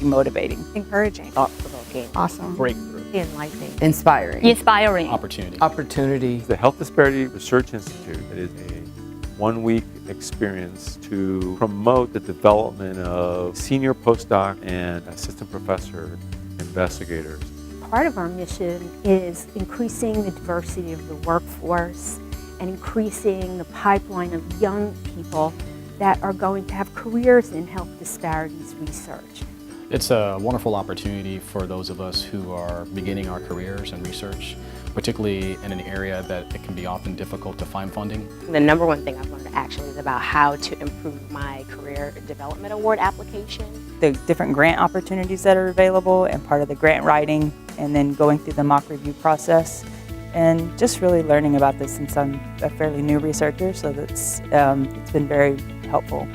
motivating, encouraging, thought-provoking, awesome, breakthrough, enlightening, inspiring, opportunity. The Health Disparity Research Institute is a one-week experience to promote the development of senior postdoc and assistant professor investigators. Part of our mission is increasing the diversity of the workforce and increasing the pipeline of young people that are going to have careers in health disparities research. It's a wonderful opportunity for those of us who are beginning our careers in research, particularly in an area that it can be often difficult to find funding. The number one thing I've learned actually is about how to improve my career development award application. The different grant opportunities that are available and part of the grant writing, and then going through the mock review process, and just really learning about this since I'm a fairly new researcher, so it's been very helpful.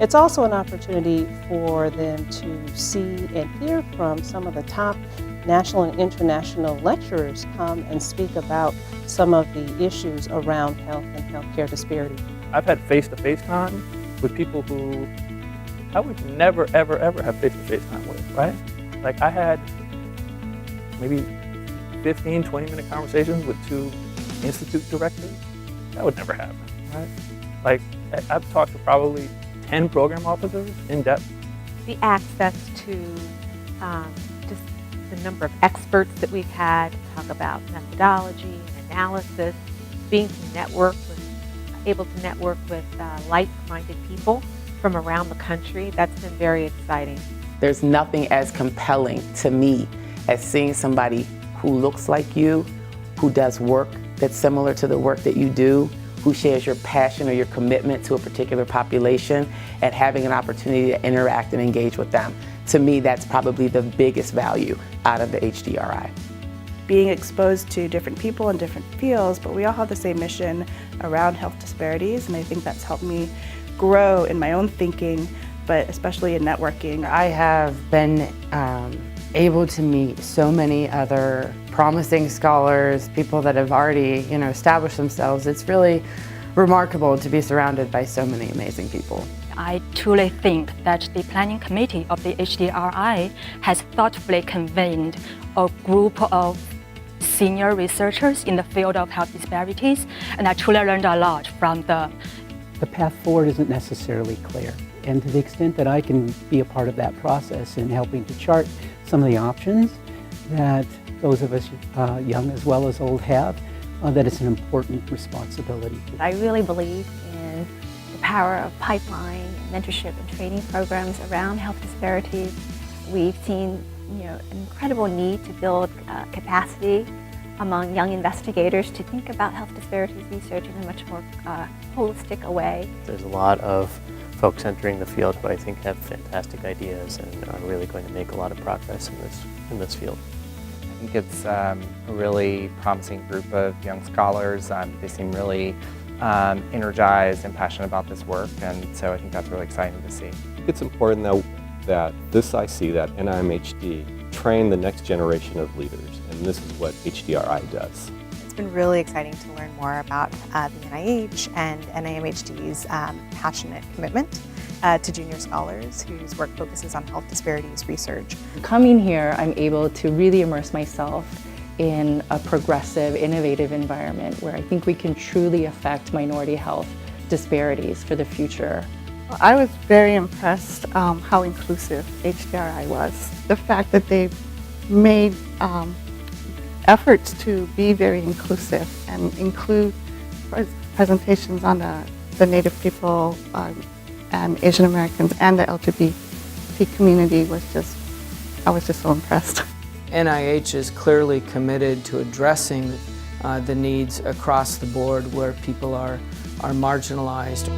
It's also an opportunity for them to see and hear from some of the top national and international lecturers come and speak about some of the issues around health and healthcare disparity. I've had face-to-face time with people who I would never, ever, ever have face-to-face time with, right? Like I had maybe 15, 20-minute conversations with 2 institute directors. That would never happen, right? Like I've talked to probably 10 program officers in depth. the access to just the number of experts that we've had talk about methodology and analysis, able to network with like-minded people from around the country. That's been very exciting. There's nothing as compelling to me as seeing somebody who looks like you, who does work that's similar to the work that you do, who shares your passion or your commitment to a particular population, and having an opportunity to interact and engage with them. To me, that's probably the biggest value out of the HDRI. Being exposed to different people in different fields, but we all have the same mission around health disparities, and I think that's helped me grow in my own thinking, but especially in networking. I have been able to meet so many other promising scholars, people that have already, established themselves. It's really remarkable to be surrounded by so many amazing people. I truly think that the planning committee of the HDRI has thoughtfully convened a group of senior researchers in the field of health disparities, and I truly learned a lot from them. The path forward isn't necessarily clear, and to the extent that I can be a part of that process in helping to chart some of the options that those of us young as well as old have, that it's an important responsibility. I really believe in the power of pipeline, mentorship and training programs around health disparities. We've seen an incredible need to build capacity among young investigators to think about health disparities research in a much more holistic way. There's a lot of folks entering the field who I think have fantastic ideas and are really going to make a lot of progress in this field. I think it's a really promising group of young scholars. They seem really energized and passionate about this work, and so I think that's really exciting to see. It's important that this IC, that NIMHD, train the next generation of leaders, and this is what HDRI does. It's been really exciting to learn more about the NIH and NIMHD's passionate commitment to junior scholars whose work focuses on health disparities research. Coming here, I'm able to really immerse myself in a progressive, innovative environment where I think we can truly affect minority health disparities for the future. I was very impressed how inclusive HDRI was. The fact that they made efforts to be very inclusive and include presentations on the Native people and Asian Americans and the LGBT community I was just so impressed. NIH is clearly committed to addressing the needs across the board where people are marginalized.